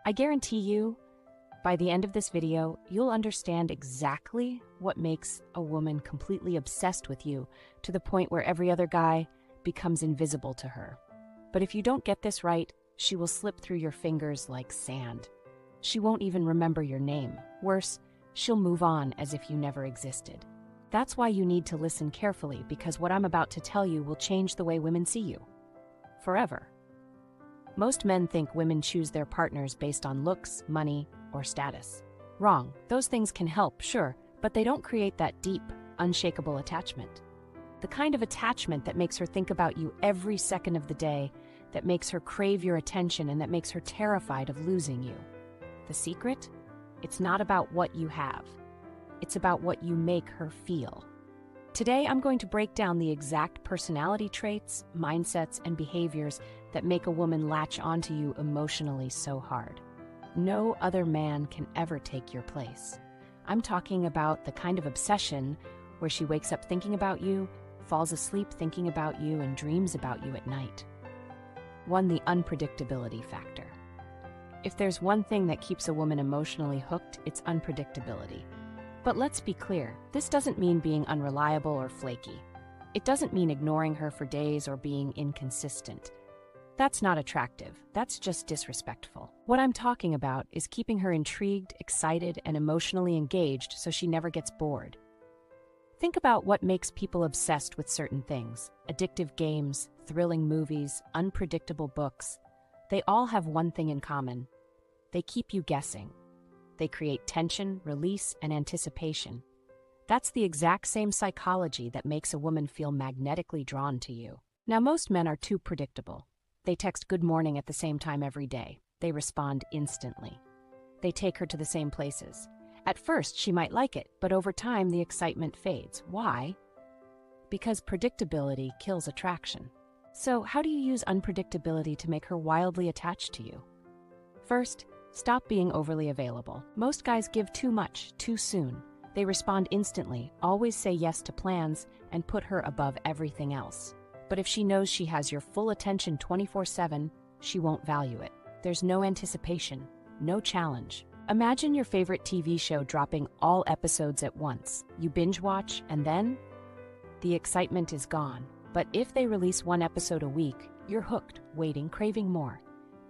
I guarantee you, by the end of this video, you'll understand exactly what makes a woman completely obsessed with you to the point where every other guy becomes invisible to her. But if you don't get this right, she will slip through your fingers like sand. She won't even remember your name. Worse, she'll move on as if you never existed. That's why you need to listen carefully, because what I'm about to tell you will change the way women see you. Forever. Most men think women choose their partners based on looks, money, or status. Wrong. Those things can help, sure, but they don't create that deep, unshakable attachment. The kind of attachment that makes her think about you every second of the day, that makes her crave your attention, and that makes her terrified of losing you. The secret? It's not about what you have. It's about what you make her feel. Today, I'm going to break down the exact personality traits, mindsets, and behaviors that make a woman latch onto you emotionally so hard. No other man can ever take your place. I'm talking about the kind of obsession where she wakes up thinking about you, falls asleep thinking about you, and dreams about you at night. 1. The unpredictability factor. If there's one thing that keeps a woman emotionally hooked, it's unpredictability. But let's be clear, this doesn't mean being unreliable or flaky. It doesn't mean ignoring her for days or being inconsistent. That's not attractive, that's just disrespectful. What I'm talking about is keeping her intrigued, excited, and emotionally engaged so she never gets bored. Think about what makes people obsessed with certain things: addictive games, thrilling movies, unpredictable books. They all have one thing in common. They keep you guessing. They create tension, release, and anticipation. That's the exact same psychology that makes a woman feel magnetically drawn to you. Now, most men are too predictable. They text good morning at the same time every day. They respond instantly. They take her to the same places. At first, she might like it, but over time, the excitement fades. Why? Because predictability kills attraction. So, how do you use unpredictability to make her wildly attached to you? First, stop being overly available. Most guys give too much, too soon. They respond instantly, always say yes to plans, and put her above everything else. But if she knows she has your full attention 24/7, she won't value it. There's no anticipation, no challenge. Imagine your favorite TV show dropping all episodes at once. You binge watch, and then the excitement is gone. But if they release one episode a week, you're hooked, waiting, craving more.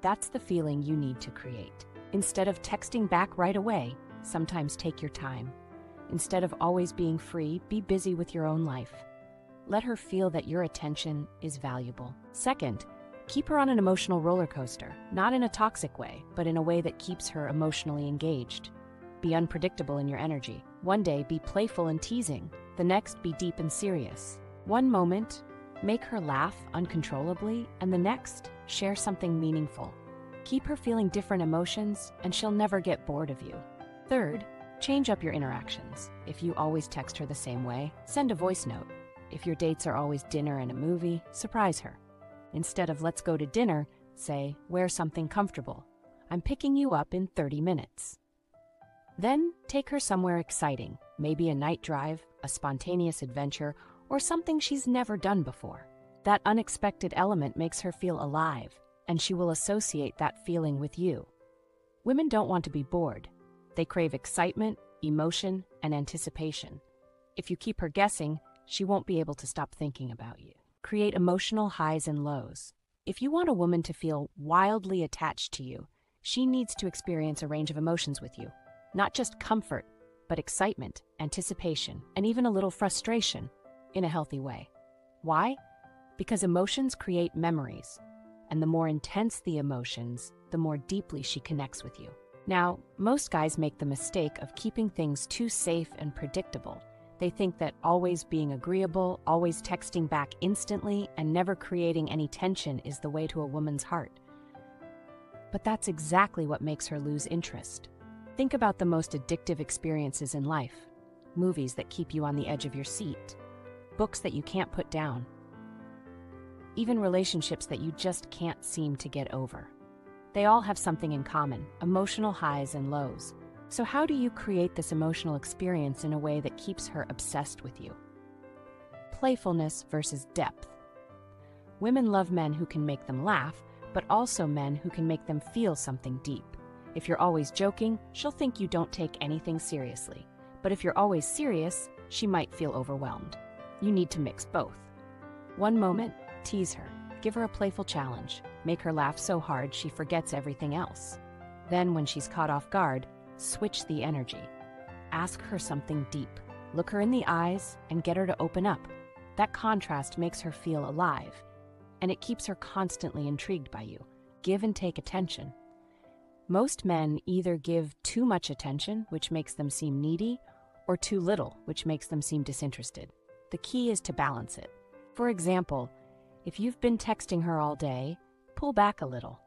That's the feeling you need to create. Instead of texting back right away, sometimes take your time. Instead of always being free, be busy with your own life. Let her feel that your attention is valuable. Second, keep her on an emotional roller coaster, not in a toxic way, but in a way that keeps her emotionally engaged. Be unpredictable in your energy. One day, be playful and teasing. The next, be deep and serious. One moment, make her laugh uncontrollably, and the next, share something meaningful. Keep her feeling different emotions, and she'll never get bored of you. Third, change up your interactions. If you always text her the same way, send a voice note. If your dates are always dinner and a movie, surprise her. Instead of "let's go to dinner," say, "wear something comfortable. I'm picking you up in 30 minutes." Then take her somewhere exciting, maybe a night drive, a spontaneous adventure, or something she's never done before. That unexpected element makes her feel alive, and she will associate that feeling with you. Women don't want to be bored. They crave excitement, emotion, and anticipation. If you keep her guessing, she won't be able to stop thinking about you. Create emotional highs and lows. If you want a woman to feel wildly attached to you, she needs to experience a range of emotions with you. Not just comfort, but excitement, anticipation, and even a little frustration in a healthy way. Why? Because emotions create memories, and the more intense the emotions, the more deeply she connects with you. Now, most guys make the mistake of keeping things too safe and predictable. They think that always being agreeable, always texting back instantly, and never creating any tension is the way to a woman's heart. But that's exactly what makes her lose interest. Think about the most addictive experiences in life. Movies that keep you on the edge of your seat. Books that you can't put down. Even relationships that you just can't seem to get over. They all have something in common: emotional highs and lows. So how do you create this emotional experience in a way that keeps her obsessed with you? Playfulness versus depth. Women love men who can make them laugh, but also men who can make them feel something deep. If you're always joking, she'll think you don't take anything seriously. But if you're always serious, she might feel overwhelmed. You need to mix both. One moment, tease her. Give her a playful challenge. Make her laugh so hard she forgets everything else. Then, when she's caught off guard, switch the energy. Ask her something deep. Look her in the eyes and get her to open up. That contrast makes her feel alive, and it keeps her constantly intrigued by you. Give and take attention. Most men either give too much attention, which makes them seem needy, or too little, which makes them seem disinterested. The key is to balance it. For example, if you've been texting her all day, pull back a little.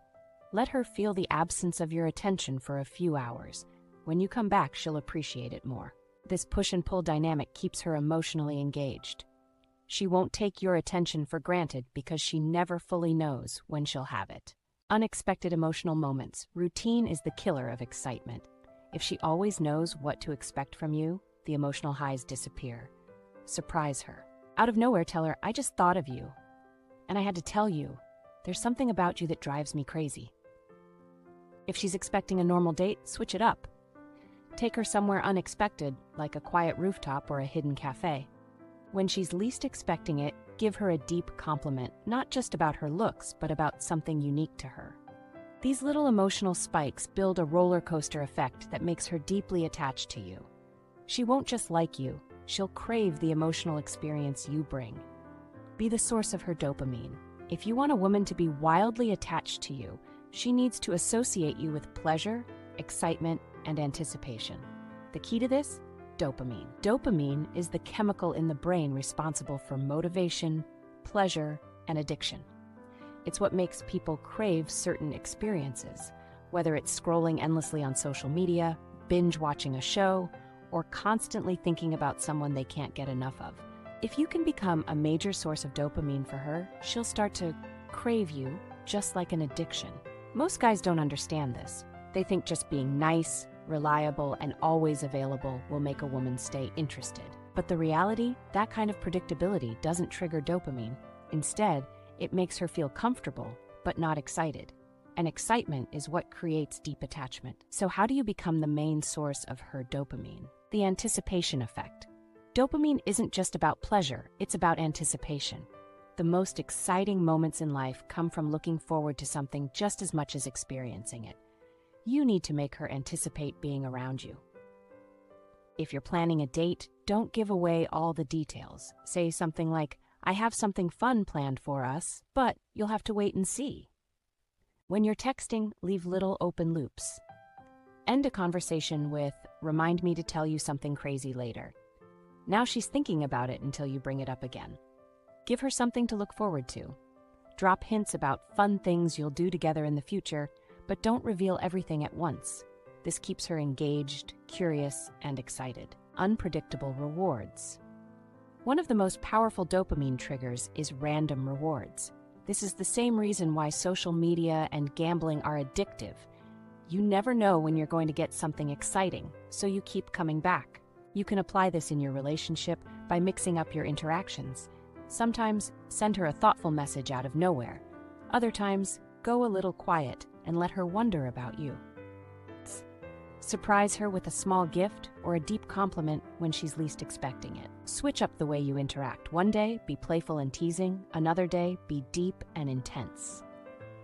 Let her feel the absence of your attention for a few hours. When you come back, she'll appreciate it more. This push and pull dynamic keeps her emotionally engaged. She won't take your attention for granted because she never fully knows when she'll have it. Unexpected emotional moments. Routine is the killer of excitement. If she always knows what to expect from you, the emotional highs disappear. Surprise her. Out of nowhere, tell her, "I just thought of you. And I had to tell you, there's something about you that drives me crazy." If she's expecting a normal date, switch it up. Take her somewhere unexpected, like a quiet rooftop or a hidden cafe. When she's least expecting it, give her a deep compliment, not just about her looks, but about something unique to her. These little emotional spikes build a roller coaster effect that makes her deeply attached to you. She won't just like you, she'll crave the emotional experience you bring. Be the source of her dopamine. If you want a woman to be wildly attached to you, she needs to associate you with pleasure, excitement, and anticipation. The key to this? Dopamine. Dopamine is the chemical in the brain responsible for motivation, pleasure, and addiction. It's what makes people crave certain experiences, whether it's scrolling endlessly on social media, binge watching a show, or constantly thinking about someone they can't get enough of. If you can become a major source of dopamine for her, she'll start to crave you just like an addiction. Most guys don't understand this. They think just being nice, reliable, and always available will make a woman stay interested. But the reality, that kind of predictability doesn't trigger dopamine. Instead, it makes her feel comfortable, but not excited. And excitement is what creates deep attachment. So how do you become the main source of her dopamine? The anticipation effect. Dopamine isn't just about pleasure, it's about anticipation. The most exciting moments in life come from looking forward to something just as much as experiencing it. You need to make her anticipate being around you. If you're planning a date, don't give away all the details. Say something like, "I have something fun planned for us, but you'll have to wait and see." When you're texting, leave little open loops. End a conversation with, "Remind me to tell you something crazy later." Now she's thinking about it until you bring it up again. Give her something to look forward to. Drop hints about fun things you'll do together in the future, but don't reveal everything at once. This keeps her engaged, curious, and excited. Unpredictable rewards. One of the most powerful dopamine triggers is random rewards. This is the same reason why social media and gambling are addictive. You never know when you're going to get something exciting, so you keep coming back. You can apply this in your relationship by mixing up your interactions. Sometimes, send her a thoughtful message out of nowhere. Other times, go a little quiet and let her wonder about you. Surprise her with a small gift or a deep compliment when she's least expecting it. Switch up the way you interact. One day, be playful and teasing. Another day, be deep and intense.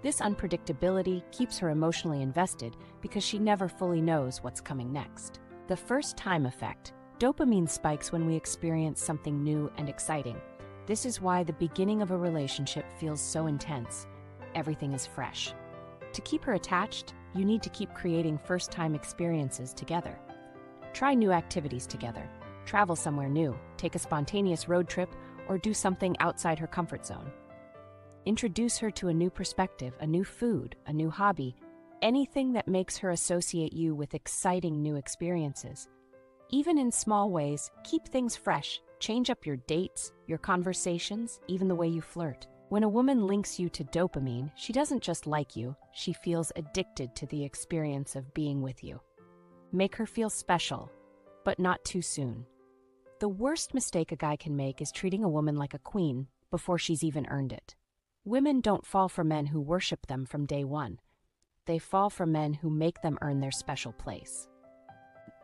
This unpredictability keeps her emotionally invested because she never fully knows what's coming next. The first time effect. Dopamine spikes when we experience something new and exciting. This is why the beginning of a relationship feels so intense. Everything is fresh. To keep her attached, you need to keep creating first-time experiences together. Try new activities together. Travel somewhere new, take a spontaneous road trip, or do something outside her comfort zone. Introduce her to a new perspective, a new food, a new hobby, anything that makes her associate you with exciting new experiences. Even in small ways, keep things fresh. Change up your dates, your conversations, even the way you flirt. When a woman links you to dopamine, she doesn't just like you, she feels addicted to the experience of being with you. Make her feel special, but not too soon. The worst mistake a guy can make is treating a woman like a queen before she's even earned it. Women don't fall for men who worship them from day one. they fall for men who make them earn their special place.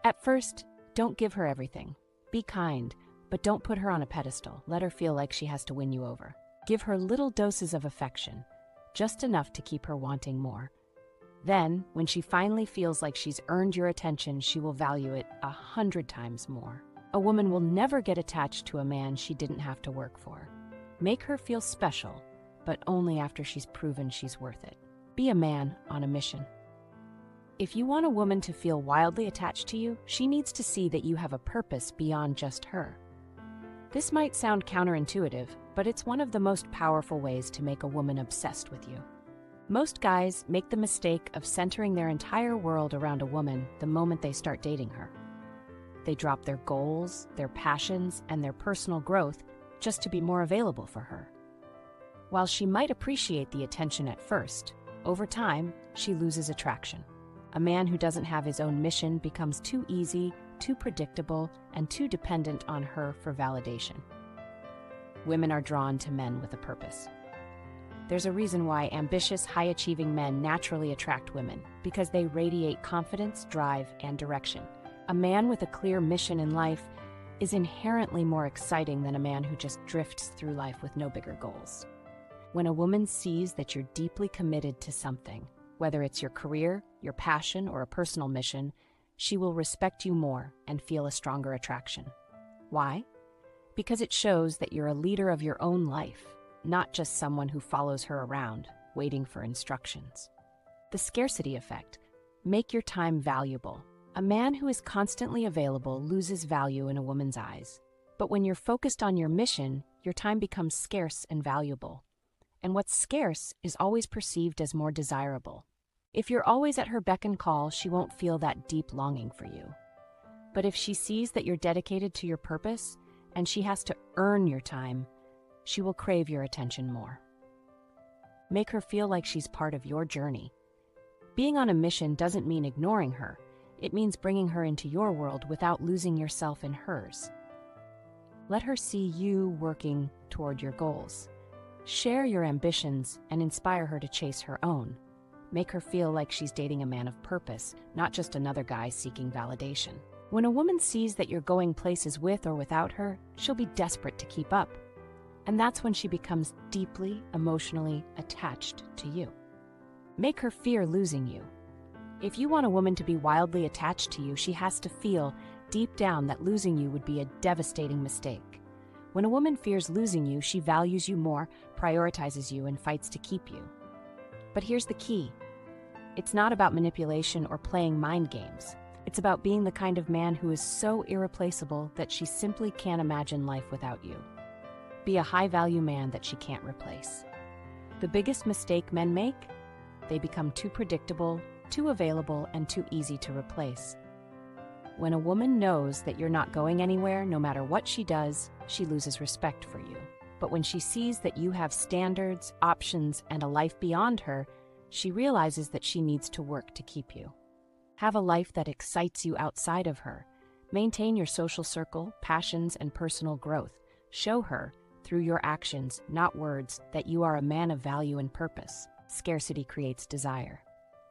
At first, don't give her everything. Be kind, but don't put her on a pedestal. Let her feel like she has to win you over. Give her little doses of affection, just enough to keep her wanting more. Then, when she finally feels like she's earned your attention, she will value it 100 times more. A woman will never get attached to a man she didn't have to work for. Make her feel special, but only after she's proven she's worth it. Be a man on a mission. If you want a woman to feel wildly attached to you, she needs to see that you have a purpose beyond just her. This might sound counterintuitive, but it's one of the most powerful ways to make a woman obsessed with you. Most guys make the mistake of centering their entire world around a woman the moment they start dating her. They drop their goals, their passions, and their personal growth just to be more available for her. While she might appreciate the attention at first, over time, she loses attraction. A man who doesn't have his own mission becomes too easy, too predictable, and too dependent on her for validation. Women are drawn to men with a purpose. There's a reason why ambitious, high-achieving men naturally attract women, because they radiate confidence, drive, and direction. A man with a clear mission in life is inherently more exciting than a man who just drifts through life with no bigger goals. When a woman sees that you're deeply committed to something, whether it's your career, your passion, or a personal mission, she will respect you more and feel a stronger attraction. Why? Because it shows that you're a leader of your own life, not just someone who follows her around, waiting for instructions. The scarcity effect. Make your time valuable. A man who is constantly available loses value in a woman's eyes. But when you're focused on your mission, your time becomes scarce and valuable. And what's scarce is always perceived as more desirable. If you're always at her beck and call, she won't feel that deep longing for you. But if she sees that you're dedicated to your purpose, and she has to earn your time, she will crave your attention more. Make her feel like she's part of your journey. Being on a mission doesn't mean ignoring her. It means bringing her into your world without losing yourself in hers. Let her see you working toward your goals. Share your ambitions and inspire her to chase her own. Make her feel like she's dating a man of purpose, not just another guy seeking validation. When a woman sees that you're going places with or without her, she'll be desperate to keep up. And that's when she becomes deeply, emotionally attached to you. Make her fear losing you. If you want a woman to be wildly attached to you, she has to feel deep down that losing you would be a devastating mistake. When a woman fears losing you, she values you more, prioritizes you, and fights to keep you. But here's the key. It's not about manipulation or playing mind games. It's about being the kind of man who is so irreplaceable that she simply can't imagine life without you. Be a high-value man that she can't replace. The biggest mistake men make? They become too predictable, too available, and too easy to replace. When a woman knows that you're not going anywhere, no matter what she does, she loses respect for you. But when she sees that you have standards, options, and a life beyond her, she realizes that she needs to work to keep you. Have a life that excites you outside of her. Maintain your social circle, passions, and personal growth. Show her, through your actions, not words, that you are a man of value and purpose. Scarcity creates desire.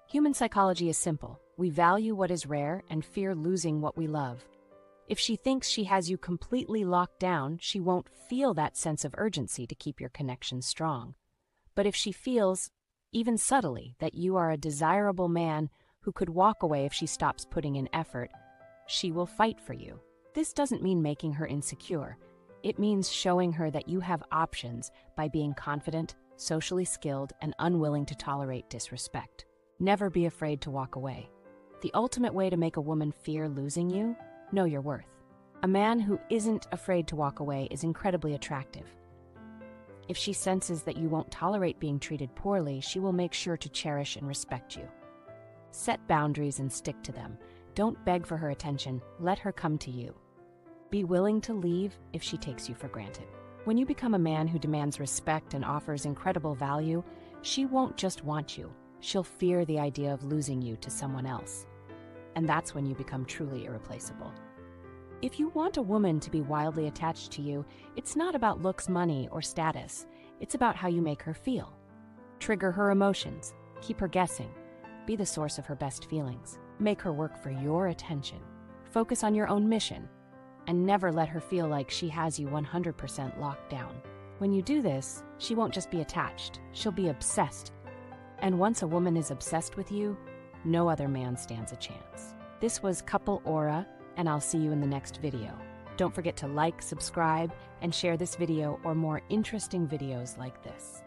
Human psychology is simple. We value what is rare and fear losing what we love. If she thinks she has you completely locked down, she won't feel that sense of urgency to keep your connection strong. But if she feels, even subtly, that you are a desirable man who could walk away if she stops putting in effort, she will fight for you. This doesn't mean making her insecure. It means showing her that you have options by being confident, socially skilled, and unwilling to tolerate disrespect. Never be afraid to walk away. The ultimate way to make a woman fear losing you? Know your worth. A man who isn't afraid to walk away is incredibly attractive. If she senses that you won't tolerate being treated poorly, she will make sure to cherish and respect you. Set boundaries and stick to them. Don't beg for her attention. Let her come to you. Be willing to leave if she takes you for granted. When you become a man who demands respect and offers incredible value, she won't just want you. She'll fear the idea of losing you to someone else. And that's when you become truly irreplaceable. If you want a woman to be wildly attached to you, it's not about looks, money, or status. It's about how you make her feel. Trigger her emotions. Keep her guessing. Be the source of her best feelings. Make her work for your attention. Focus on your own mission, and never let her feel like she has you 100% locked down. When you do this, she won't just be attached, she'll be obsessed. And once a woman is obsessed with you, no other man stands a chance. This was Couple Aura, and I'll see you in the next video. Don't forget to like, subscribe, and share this video or more interesting videos like this.